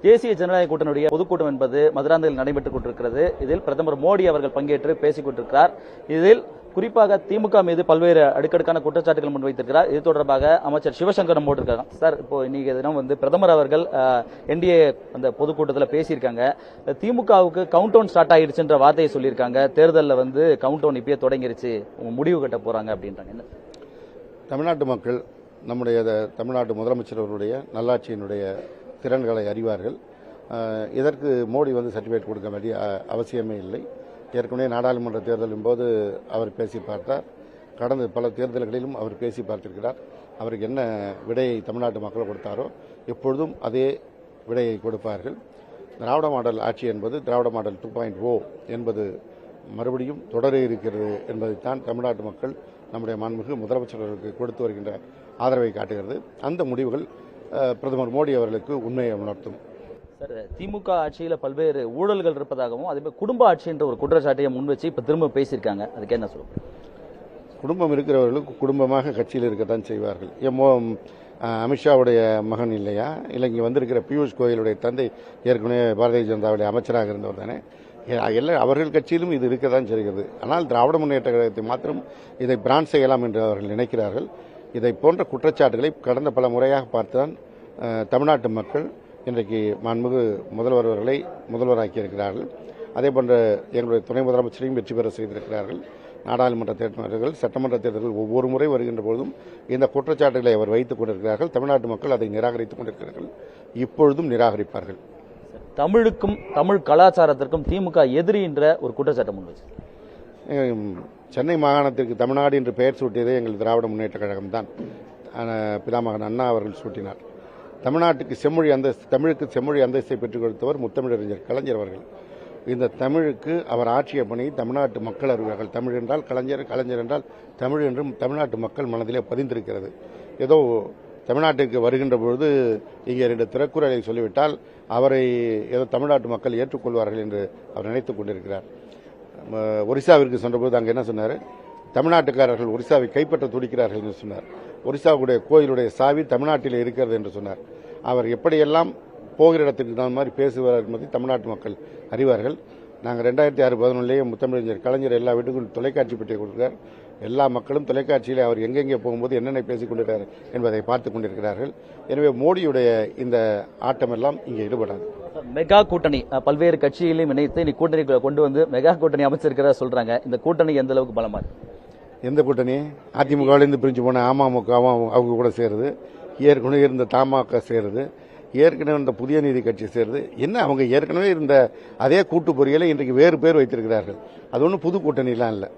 தேசிய ஜனநாயக கூட்டணியுடைய பொதுக்கூட்டம் என்பது மதுராந்தகில் நடைபெற்றுக் கொண்டிருக்கிறது. இதில் பிரதமர் மோடி அவர்கள் பங்கேற்று பேசிக் கொண்டிருக்கிறார். இதில் குறிப்பாக திமுக மீது பல்வேறு அடுக்கடுக்கான குற்றச்சாட்டுகள் முன்வைத்திருக்கிறார். இது தொடர்பாக அமைச்சர் சிவசங்கர் நம்மோடு இருக்காங்க. சார், இப்போ இன்னைக்கு தினம் பிரதமர் அவர்கள் என்டிஏ அந்த பொதுக்கூட்டத்தில் பேசியிருக்காங்க. திமுகவுக்கு கவுண்ட் டவுன் ஸ்டார்ட் ஆயிடுச்சுன்ற வார்த்தையை சொல்லியிருக்காங்க. தேர்தலில் கவுண்ட் டவுன் இப்பயே தொடங்கிருச்சு, முடிவு கட்ட போறாங்க அப்படின்றாங்க. தமிழ்நாட்டு மக்கள் நம்முடைய தமிழ்நாட்டு முதலமைச்சர் அவருடைய நல்லாட்சியினுடைய திறன்களை அறிவார்கள். இதற்கு மோடி சர்டிஃபிகேட் கொடுக்க வேண்டிய அவசியமே இல்லை. ஏற்கனவே நாடாளுமன்ற தேர்தலின் போது அவர் பேசி பார்த்தார். கடந்த பல தேர்தல்களிலும் அவர் பேசி பார்த்திருக்கிறார். அவருக்கு என்ன விடையை தமிழ்நாட்டு மக்கள் கொடுத்தாரோ எப்பொழுதும் அதே விடையை கொடுப்பார்கள். திராவிட மாடல் ஆட்சி என்பது திராவிட மாடல் 2.0 என்பது மறுபடியும் தொடர இருக்கிறது என்பதைத்தான் தமிழ்நாட்டு மக்கள் நம்முடைய மாண்புமிகு முதலமைச்சர்களுக்கு கொடுத்து வருகின்ற ஆதரவை காட்டுகிறது. அந்த முடிவுகள் பிரதமர் மோடி அவர்களுக்கு உண்மையை உணர்த்தும். சார், திமுக ஆட்சியில் பல்வேறு ஊழல்கள் இருப்பதாகவும் அதே மாதிரி குடும்ப ஆட்சி என்ற ஒரு குற்றச்சாட்டையை முன்வச்சு இப்ப திரும்ப பேசியிருக்காங்க. அதுக்கு என்ன சொல்லுங்க? குடும்பம் இருக்கிறவர்களுக்கு குடும்பமாக கட்சியில் இருக்கத்தான் செய்வார்கள். அமித்ஷாவுடைய மகன் இல்லையா? இல்லை, இங்கே வந்திருக்கிற பியூஷ் கோயலுடைய தந்தை ஏற்கனவே பாரதிய ஜனதாவுடைய அமைச்சராக இருந்தவர் தானே. எல்லா அவர்கள் கட்சியிலும் இது இருக்கத்தான் செய்கிறது. ஆனால் திராவிட முன்னேற்ற கழகத்தை மாத்திரம் இதை பிராண்ட் செய்யலாம் என்று அவர்கள் நினைக்கிறார்கள். இதை போன்ற குற்றச்சாட்டுகளை கடந்த பல முறையாக பார்த்துதான் தமிழ்நாட்டு மக்கள் இன்றைக்கு மாண்புமிகு முதல்வர் அவர்களை முதல்வராக்கி இருக்கிறார்கள். அதே போன்ற எங்களுடைய துணை முதலமைச்சரையும் வெற்றி பெற செய்திருக்கிறார்கள். நாடாளுமன்ற தேர்தல்கள், சட்டமன்ற தேர்தல்கள் ஒவ்வொரு முறை வருகின்ற பொழுதும் இந்த குற்றச்சாட்டுகளை அவர் வைத்துக் கொண்டிருக்கிறார்கள். தமிழ்நாட்டு மக்கள் அதை நிராகரித்துக் கொண்டிருக்கிறார்கள். இப்பொழுதும் நிராகரிப்பார்கள். தமிழுக்கும் தமிழ் கலாச்சாரத்திற்கும் திமுக எதிரி என்ற ஒரு குற்றச்சாட்டு முன்வச்சு சென்னை மாகாணத்திற்கு தமிழ்நாடு என்று பெயர் சூட்டியதே எங்கள் திராவிட முன்னேற்ற கழகம் தான். பிதாமகன் அண்ணா அவர்கள் சூட்டினார். தமிழ்நாட்டுக்கு செம்மொழி அந்தஸ்து, தமிழுக்கு செம்மொழி அந்தஸ்தை பெற்றுக் கொடுத்தவர் முத்தமிழறிஞர் கலைஞர் அவர்கள். இந்த தமிழுக்கு அவர் ஆற்றிய பணியை தமிழ்நாட்டு மக்கள் அறிவார்கள். தமிழ் என்றால் கலைஞர், கலைஞர் என்றால் தமிழ் என்றும் தமிழ்நாட்டு மக்கள் மனதிலே பதிந்திருக்கிறது. ஏதோ தமிழ்நாட்டிற்கு வருகின்ற பொழுது இங்கே 2 திருக்குறளை சொல்லிவிட்டால் அவரை ஏதோ தமிழ்நாட்டு மக்கள் ஏற்றுக்கொள்வார்கள் என்று அவர் நினைத்துக் கொண்டிருக்கிறார். ஒரிசாவிற்கு சென்றபோது அங்கே என்ன சொன்னார்? தமிழ்நாட்டுக்காரர்கள் ஒரிசாவை கைப்பற்ற துடிக்கிறார்கள் என்று சொன்னார். ஒரிசாவுடைய கோயிலுடைய சாவி தமிழ்நாட்டில் இருக்கிறது என்று சொன்னார். அவர் எப்படியெல்லாம் போகிற இடத்துக்கு தகுந்த மாதிரி பேசுவார் என்பதை தமிழ்நாட்டு மக்கள் அறிவார்கள். நாங்கள் 2006-11 முத்தமிழறிஞர் கலைஞர் எல்லா வீட்டுக்கும் தொலைக்காட்சி பெட்டியை கொடுக்கிறார். எல்லா மக்களும் தொலைக்காட்சியில் அவர் எங்கெங்கே போகும்போது என்னென்ன பேசிக் கொண்டிருக்கிறார் என்பதை பார்த்துக் கொண்டிருக்கிறார்கள். எனவே மோடியுடைய இந்த ஆட்டமெல்லாம் இங்கே ஈடுபடாது. மெகா கூட்டணி பல்வேறு கட்சிகளையும் இணைத்து இன்னைக்கு கூட்டணி கொண்டு மெகா கூட்டணி அமைச்சிருக்கிறதா சொல்றாங்க. இந்த கூட்டணி எந்த அளவுக்கு பலமா இருக்கு? எந்த கூட்டணி? அதிமுகவிலிருந்து பிரிஞ்சு போன அமமுகவும் அவங்க கூட சேருது. ஏற்கனவே இருந்த தமாக சேருது. ஏற்கனவே இருந்த புதிய நீதி கட்சி சேருது. என்ன, அவங்க ஏற்கனவே இருந்த அதே கூட்டு பொறியியலை இன்றைக்கு வேறு பேர் வைத்திருக்கிறார்கள். அது ஒன்றும் புது கூட்டணிலாம் இல்லை.